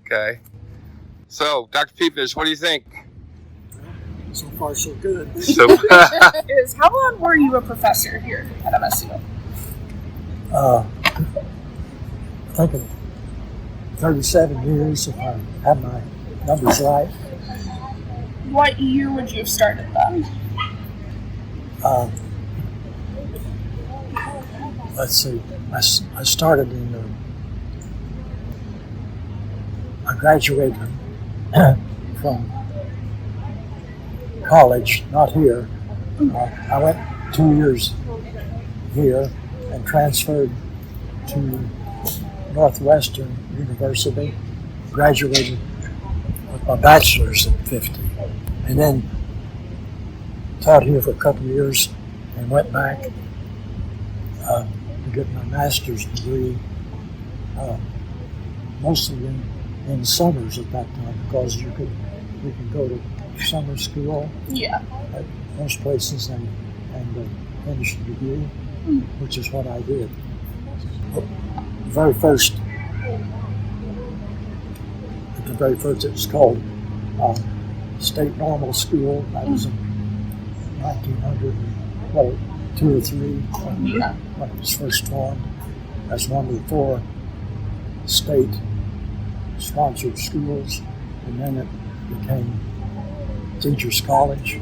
Okay. So, Dr. Petefish, what do you think? So far, so good. How long were you a professor here at MSU? I think 37 years, if I have my numbers right. What year would you have started that? Let's see. I started I graduated from college, not here. I went 2 years here and transferred to Northwestern University, graduated with my bachelor's at 50, and then taught here for a couple of years and went back to get my master's degree, mostly in the summers at that time, because you can go to summer school at most places and finish the degree, which is what I did. The very first, it was called State Normal School. That was in 1902 or 3 when it was first formed as one of the 4 state-sponsored schools, and then it became Teachers College,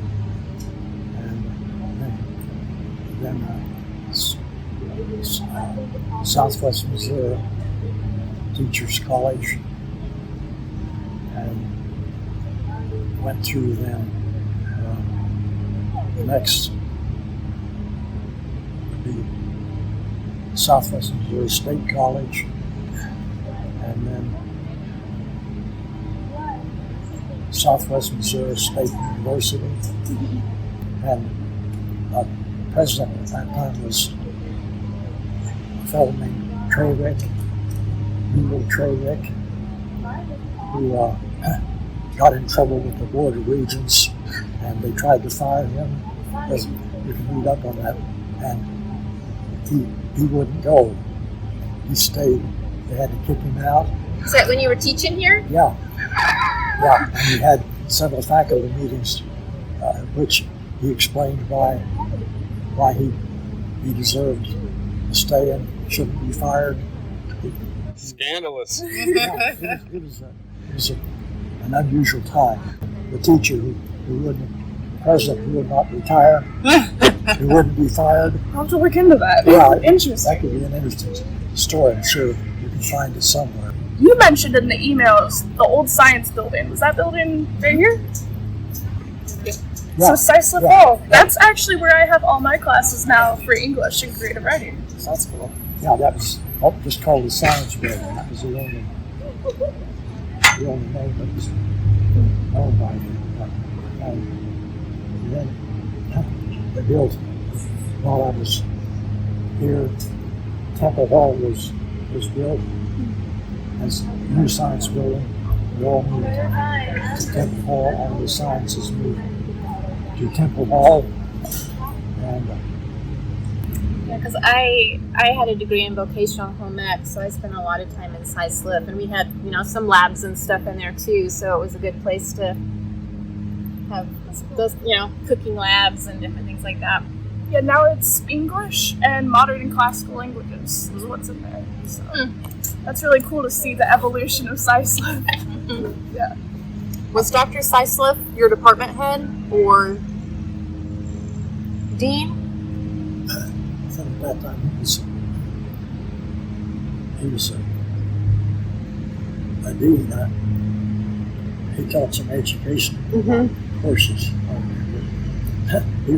and then Southwest Missouri Teachers College, and went through them. The next would be Southwest Missouri State College, and then Southwest Missouri State University. And president at that time was a fellow named Hugo Treywick, who got in trouble with the Board of Regents, and they tried to fire him. You can read up on that. And he wouldn't go. He stayed. They had to kick him out. Is that when you were teaching here? Yeah. Yeah, and we had several faculty meetings in which he explained why he deserved to stay and shouldn't be fired. Scandalous. Yeah, it was an unusual time. The teacher the president who would not retire, who wouldn't be fired. I'll have to look into that. Yeah, interesting. That could be an interesting story. I'm sure you can find it somewhere. You mentioned in the emails the old science building. Was that building right here? Yeah. So Saislip Hall. That's actually where I have all my classes now for English and creative writing. So that's cool. Yeah, that was just called the science building. That was the only name that was known by me. And then they built, while I was here, Temple Hall was built as a new science building. We all moved to Temple Hall. All the sciences moved to Temple Hall. And Yeah, because I had a degree in vocational home ec, so I spent a lot of time in Saislip, and we had some labs and stuff in there too. So it was a good place to have those cooking labs and different things like that. Yeah, now it's English and modern and classical languages is what's in there. So that's really cool to see the evolution of Saislip. Yeah. Was Dr. Saislip your department head or dean? I think at that time he was a dean. He taught some education courses. He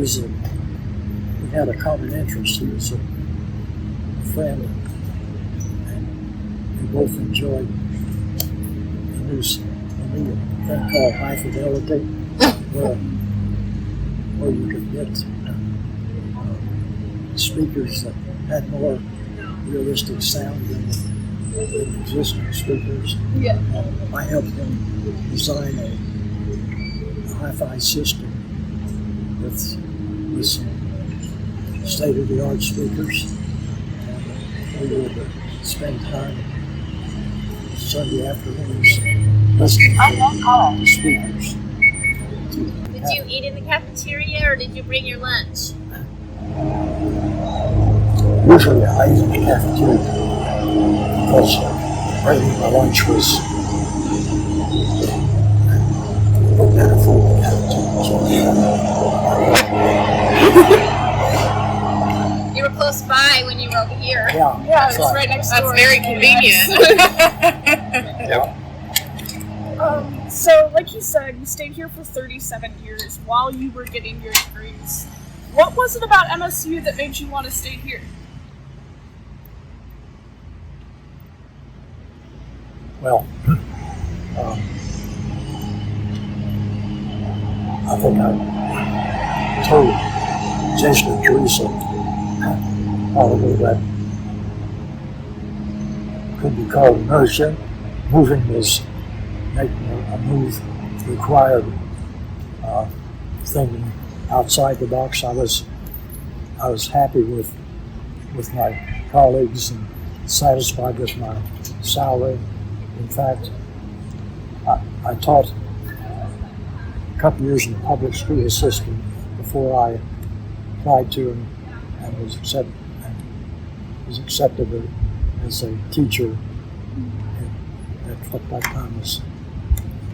had a common interest. He was a friend, and we both enjoyed a new thing called High Fidelity, where you could get speakers that had more realistic sound than the existing speakers. Yeah. I helped them design a hi-fi system with some state-of-the-art speakers. And we would spend time Sunday afternoons listening to speakers. Did you eat in the cafeteria or did you bring your lunch? Usually I eat in the cafeteria because bringing my lunch was better for the cafeteria. You were close by when you were over here. Yeah, it's right next That's door. very convenient. Yep. So, like you said, you stayed here for 37 years while you were getting your degrees. What was it about MSU that made you want to stay here? Well, I think I told Jason and Teresa probably that could be called inertia. Moving was making a move required thinking outside the box. I was happy with my colleagues and satisfied with my salary. In fact, I taught a couple years in the public school system before I applied to and was accepted as a teacher at what that time was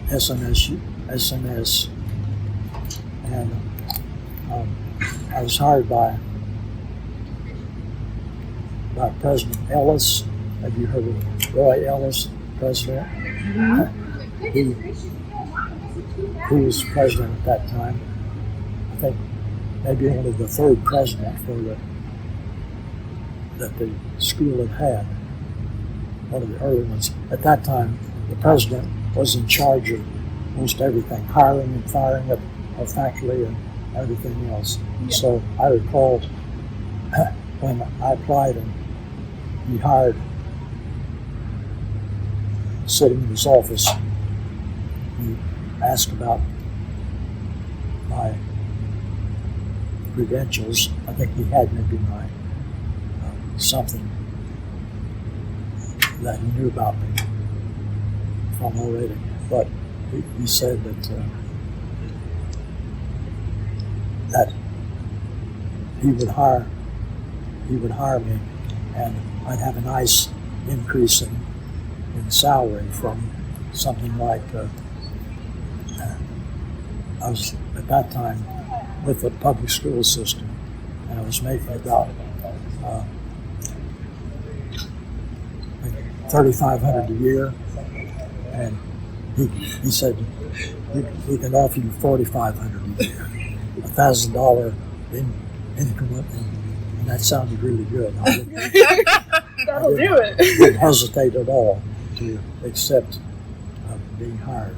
SNS, and I was hired by President Ellis. Have you heard of Roy Ellis, president? He was president at that time. I think maybe only the third president that the school had. One of the early ones. At that time, the president was in charge of most everything, hiring and firing of faculty and everything else. Yeah. So I recall when I applied and he hired, sitting in his office, he asked about my credentials. I think he had maybe my something that he knew about me from already, but he said that he would hire me, and I'd have a nice increase in salary from something like I was at that time with the public school system, and I was making about $3,500 a year, and he said he can offer you $4,500 a year, $1,000 increment, and that sounded really good. That'll do it. Didn't hesitate at all to accept being hired.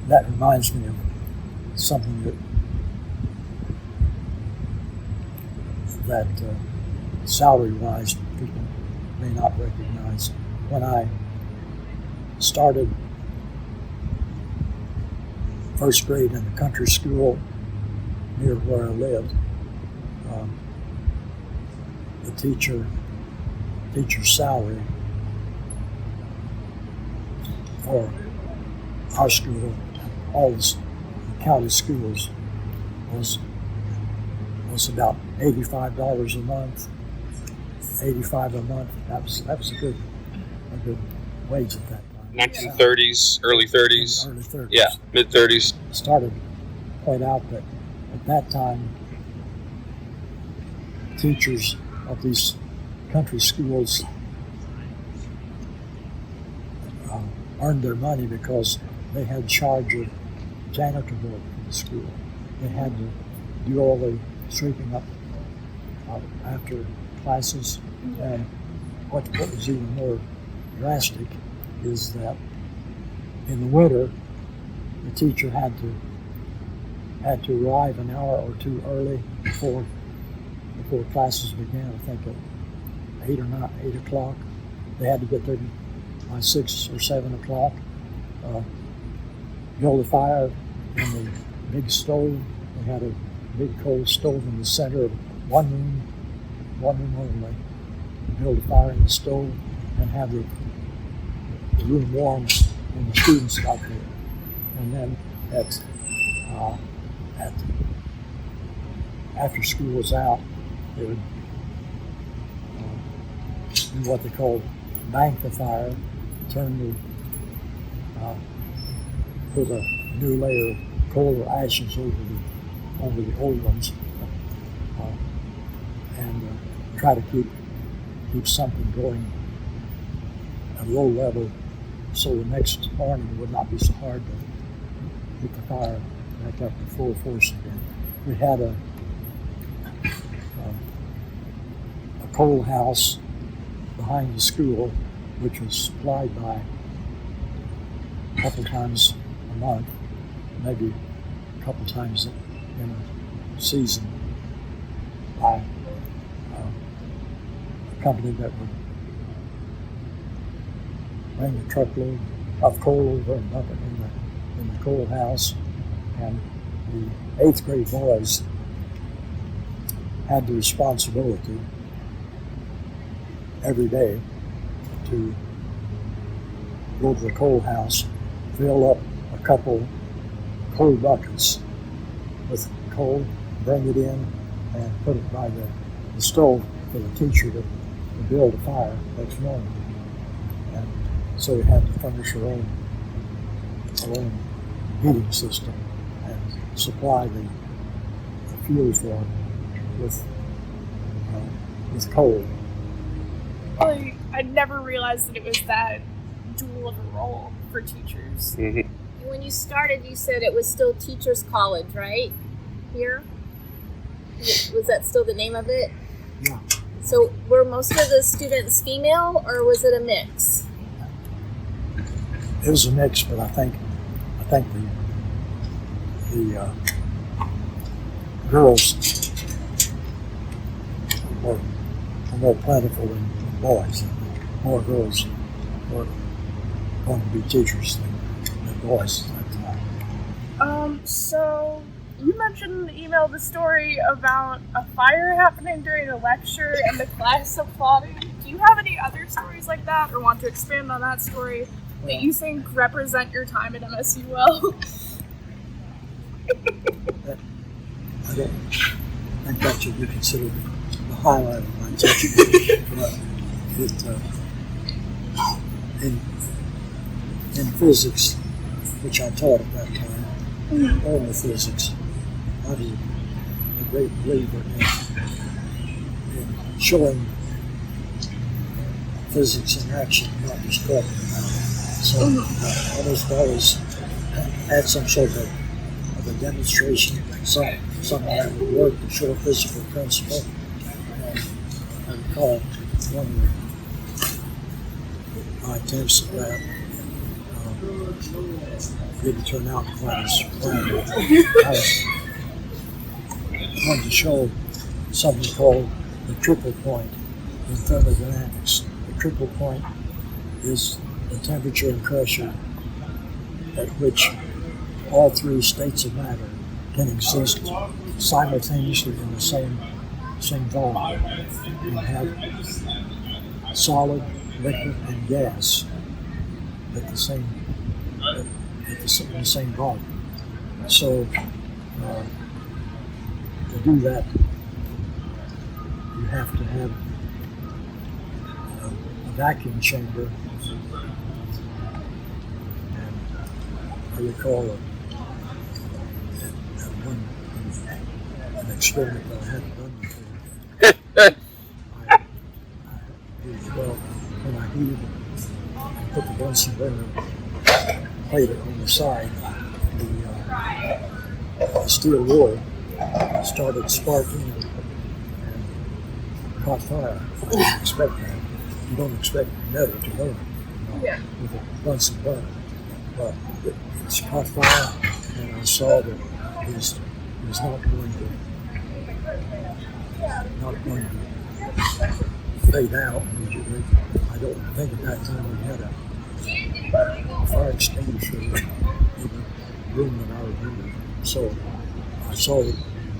That reminds me of something that salary-wise people may not recognize. When I started first grade in a country school near where I lived, the teacher's salary for our school, all the county schools, was about $85 a month. $85 a month. That was a good wage at that time. 1930s, early 30s. Early 30s. Yeah, mid 30s. Started to point out that at that time, teachers of these country schools earned their money because they had charge of janitor work in the school. They had to do all the sweeping up after classes. And what was even more drastic is that in the winter, the teacher had to arrive an hour or two early before classes began. I think at 8 o'clock. They had to get there by 6 or 7 o'clock. Build a fire in the big stove. They had a big coal stove in the center of one room only. Build a fire in the stove, and have the room warm when the students got there. And then at after school was out, they would do what they called bank the fire, put a new layer of coal or ashes over the old ones, and try to keep something going at a low level, so the next morning it would not be so hard to get the fire back up to full force again. We had a coal house behind the school, which was supplied by a couple times a month, maybe a couple times in a season, by a company that would bring a truckload of coal over and dump it in the coal house. And the 8th grade boys had the responsibility every day to go to the coal house, fill up a couple coal buckets with coal, bring it in, and put it by the stove for the teacher to build a fire next morning. And so we had to furnish our own heating system and supply the fuel for it with coal. I never realized that it was that dual of a role for teachers. Mm-hmm. And when you started, you said it was still Teachers College, right? Here? Was that still the name of it? Yeah. So were most of the students female, or was it a mix? It was a mix, but I think the girls were more plentiful than boys. More girls were going to be teachers than boys at that time. So you mentioned in the email the story about a fire happening during a lecture and the class applauding. Do you have any other stories like that, or want to expand on that story that you think represent your time at MSU well? I don't think that should be considered the highlight of my teaching, but in physics, which I taught at that time, only physics, I was a great believer in showing physics in action, not just talking about it. So I almost always had some sort of a demonstration, something that would work to show a physical principle. And I recall one of my attempts at that didn't turn out quite as planned. I wanted to show something called the triple point in thermodynamics. The triple point is the temperature and pressure at which all three states of matter can exist simultaneously in the same volume. You have solid, liquid, and gas at the same volume. So to do that, you have to have a vacuum chamber. And I recall an experiment that I hadn't done before. When I heated and put the Bunsen burner plate on the side, the steel wool started sparking and caught fire. I didn't expect that. You don't expect metal to burn with a Bunsen burner. But it's caught fire, and I saw that it was not going to fade out immediately. I don't think at that time we had a fire extinguisher in the room that I was in. So I saw the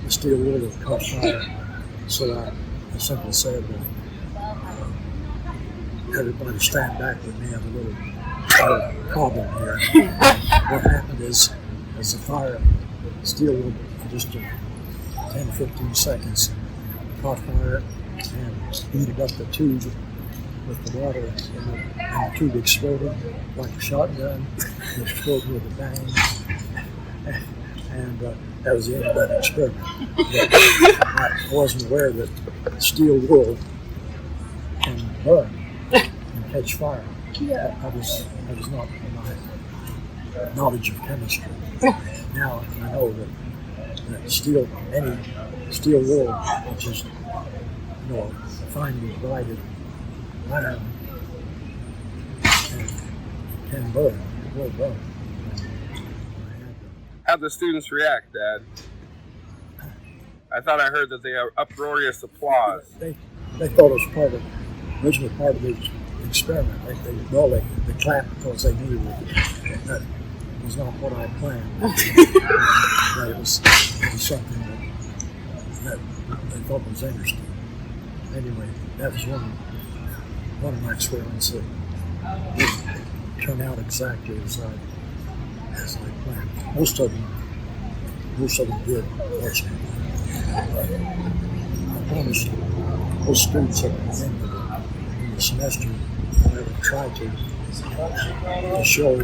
steel wool had caught fire. So I simply said that everybody stand back with me. I have a little problem here. What happened is, as the fire steel would just 10-15 seconds, caught fire and heated up the tube with the water, and the tube exploded like a shotgun. It exploded with a bang, and that was the end of that experiment. But I wasn't aware that steel wool can burn and catch fire. Yeah. That was not in my knowledge of chemistry. Now I know that any steel wool, which is finely divided iron, can burn. It will burn. How'd the students react, Dad? I thought I heard that they have uproarious applause. They thought it was originally part of the experiment. They clapped because they knew that was not what I planned. That it was something that they thought was interesting. Anyway, that was one of my experiments that didn't turn out exactly as I planned. Most of them did, fortunately. I promised most students at the end of the semester I would try to show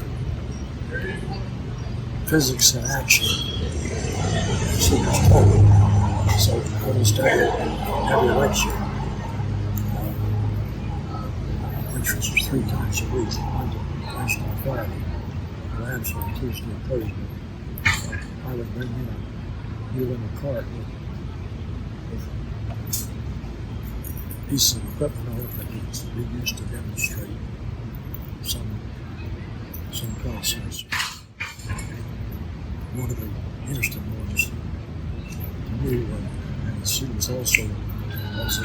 physics in action. So I was started every lecture, which was 3 times a week, Monday, Wednesday, and Friday, labs on Tuesday and Thursday. I would bring in a mule in a cart with pieces of equipment on it that we used to demonstrate some process. One of the interesting ones to me, and the students also, was a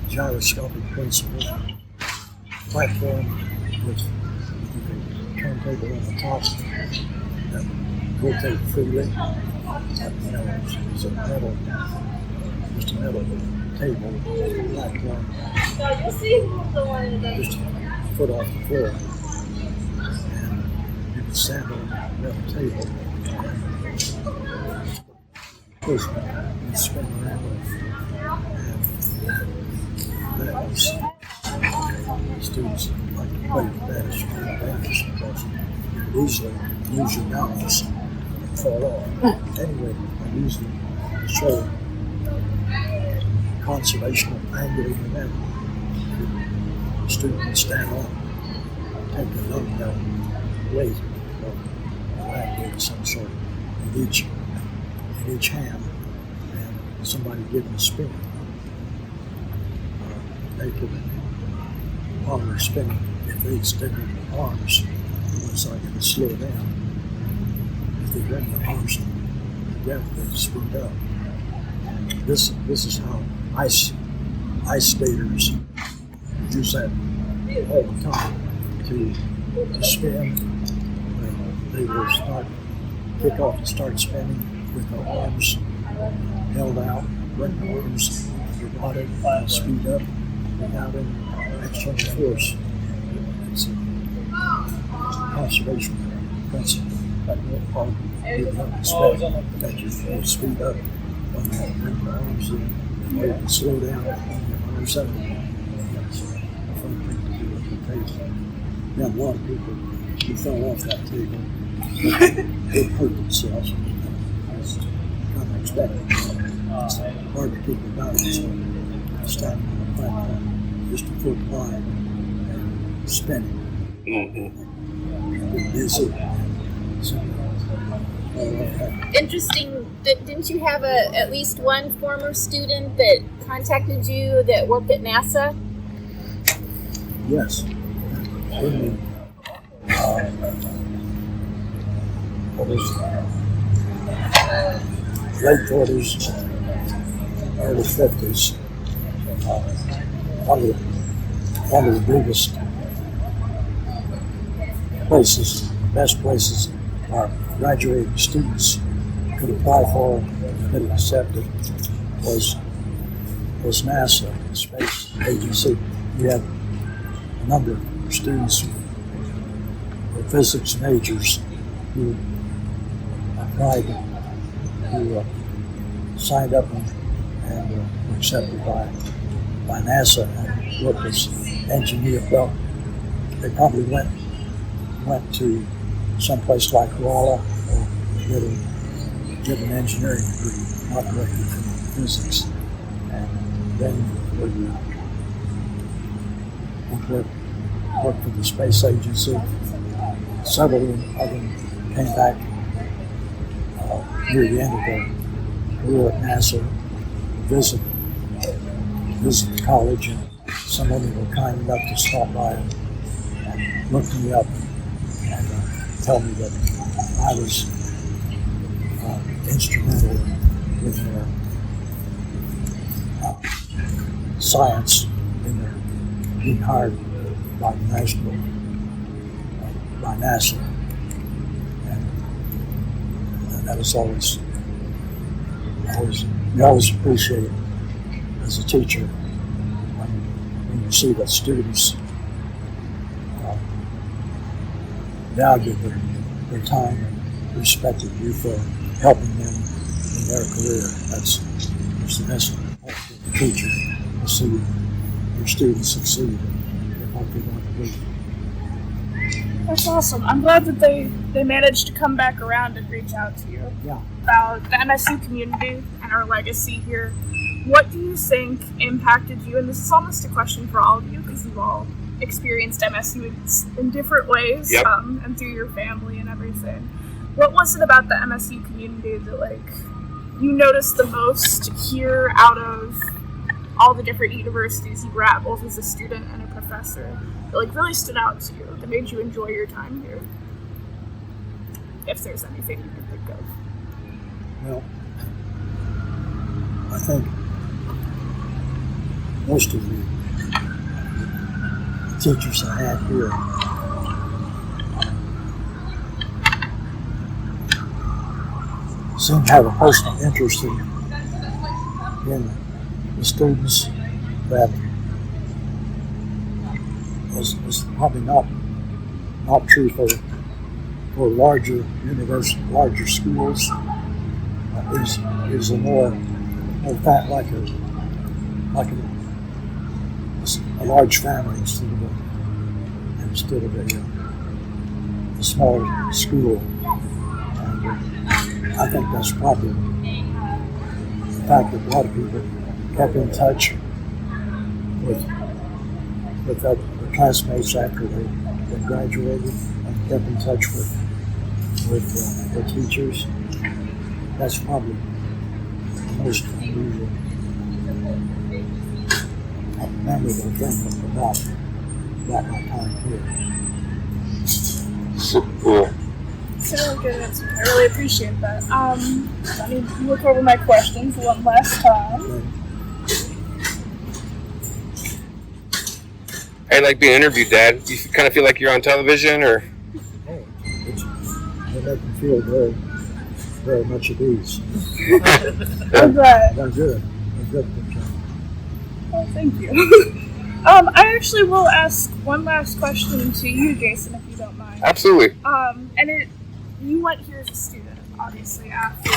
gyroscopic principle platform with a turntable on the top that rotate freely. It's a metal, just a metal table platform, just a foot off the floor. And you can stand on that metal table and push and spin around. And that was students like to play with that as dangerous because you could easily lose your balance and fall off. Anyway, I used it to show conservation of angular momentum. The student would stand on, take a dumbbell weight or lag weight of some sort in each hand, and somebody give them a spin. They could, while they're spinning, if they extend their arms, once I can slow down. If they bring their arms together, they speed up. This is how ice skaters use that all the time to spin. They will kick off and start spinning with their arms held out, bring the arms robotic, speed up without any external force. It's a conservation principle that will all give them respect that you speed up when you bring the arms in. You can slow down on your arms up. That's a fun thing to do at the table. We have a lot of people who fell off that table. They hurt themselves. That's kind of expected. It's hard to keep your balance standing on the platform just a foot wide and spinning. Get busy. Interesting. Didn't you have at least one former student that contacted you that worked at NASA? Yes. In the late 40s, early 50s, one of the biggest places, best places our graduating students could apply for and get accepted was NASA, Space Agency. we had a number of students who were physics majors who applied, who signed up and were accepted by NASA and worked as engineer. Well, they probably went to someplace like Rolla or get an engineering degree, not directly from physics, and then would work for the space agency. Several of them came back near the end of their career at NASA, visit the college, and some of them were kind enough to stop by and look me up and tell me that I was instrumental in their science, in their being hired by NASA, and that was always you always appreciate it as a teacher when you see that students valued their time and respected you for helping them in their career. That's the best part of the teacher, to see your students succeed in what they want to do. That's awesome. I'm glad that they managed to come back around and reach out to you about the MSU community and our legacy here. What do you think impacted you? And this is almost a question for all of you, because you've all experienced MSU in different ways, and through your family and everything. What was it about the MSU community that you noticed the most here out of all the different universities you were at, both as a student and a professor, that really stood out to you, that made you enjoy your time here? If there's anything you can think of. Well, I think most of the teachers I had here seemed to have a personal interest in the students that was probably not true for larger universities, larger schools. It was a more fat, like a large family instead of a small school. And I think that's probably the fact that a lot of people kept in touch with their classmates after they graduated, and kept in touch with the teachers. That's probably the most unusual, memorable thing about my time here. Cool. It's a really good answer. I really appreciate that. Let me look over my questions one last time. I like being interviewed, Dad. You kind of feel like you're on television, or? They make me feel very, very much at ease. I'm glad. They're good. Oh, thank you. I actually will ask one last question to you, Jason, if you don't mind. Absolutely. You went here as a student, obviously, after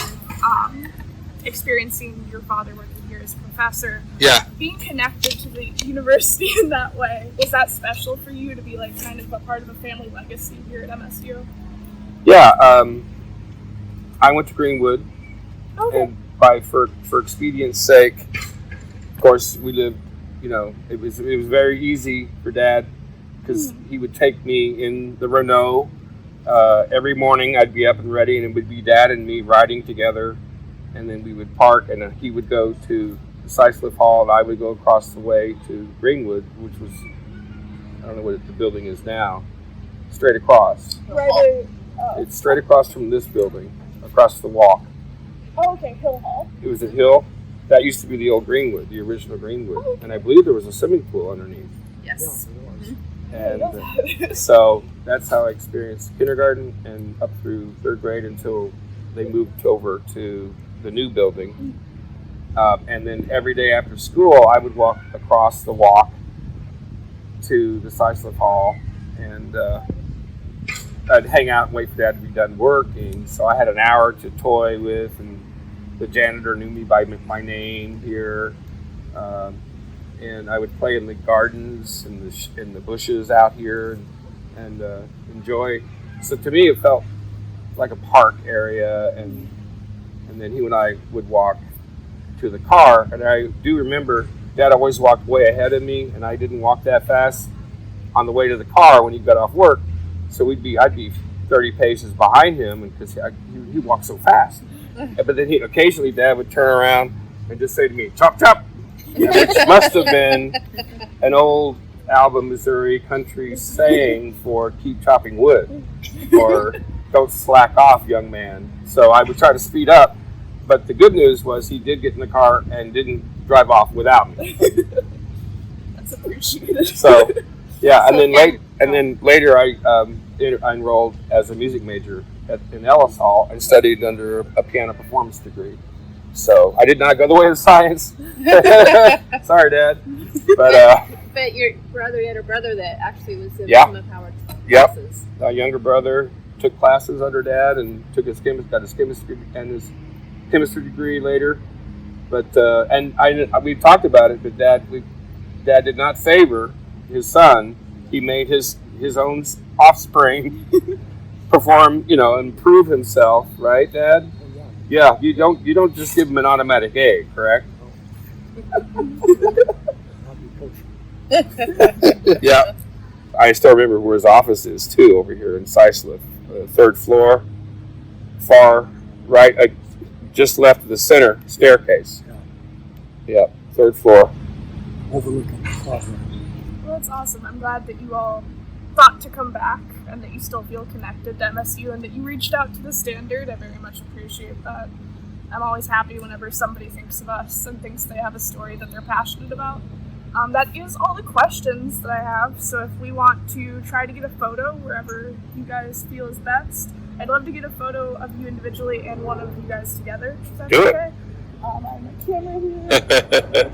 experiencing your father working here as a professor. Yeah. Being connected to the university in that way, was that special for you to be kind of a part of a family legacy here at MSU? Yeah, I went to Greenwood, Okay. and for expedience sake, of course, we lived. It was very easy for Dad, because he would take me in the Renault. Every morning I'd be up and ready, and it would be Dad and me riding together, and then we would park, and he would go to Siceliff Hall, and I would go across the way to Greenwood, which was, I don't know what the building is now, straight across. Right. It's straight across from this building, across the walk. Oh, okay, Hill Hall. It was a hill. That used to be the old Greenwood, the original Greenwood. Oh. And I believe there was a swimming pool underneath. Yes. And so that's how I experienced kindergarten and up through third grade until they moved over to the new building. And then every day after school, I would walk across the walk to the Sisliff Hall, and I'd hang out and wait for Dad to be done working. So I had an hour to toy with, and the janitor knew me by my name here. And I would play in the gardens and in the bushes out here, and enjoy. So to me, it felt like a park area, and then he and I would walk to the car. And I do remember Dad always walked way ahead of me, and I didn't walk that fast on the way to the car when he got off work. So I'd be 30 paces behind him, because he walked so fast. But then occasionally Dad would turn around and just say to me, "Chop, chop," which must have been an old Alba, Missouri country saying for "keep chopping wood," or "don't slack off, young man." So I would try to speed up, but the good news was he did get in the car and didn't drive off without me. That's appreciated. So yeah, and then later I enrolled as a music major in Ellis Hall and studied under a piano performance degree. So I did not go the way of science. Sorry, Dad. But your brother, you had a brother that actually was in some of Howard's classes. A younger brother took classes under Dad and got his chemistry and his chemistry degree later. But we talked about it, but Dad did not favor his son. He made his own offspring perform, improve himself, right, Dad? Yeah, you don't just give him an automatic A, correct? Yeah. I still remember where his office is too, over here in Sisliff, third floor, far right, just left of the center staircase. Yeah, third floor. Overlooking the closet. Well, that's awesome. I'm glad that you all thought to come back and that you still feel connected to MSU and that you reached out to the Standard. I very much appreciate that. I'm always happy whenever somebody thinks of us and thinks they have a story that they're passionate about. That is all the questions that I have. So if we want to try to get a photo wherever you guys feel is best, I'd love to get a photo of you individually and one of you guys together. Is that Do it. okay? I have my camera here.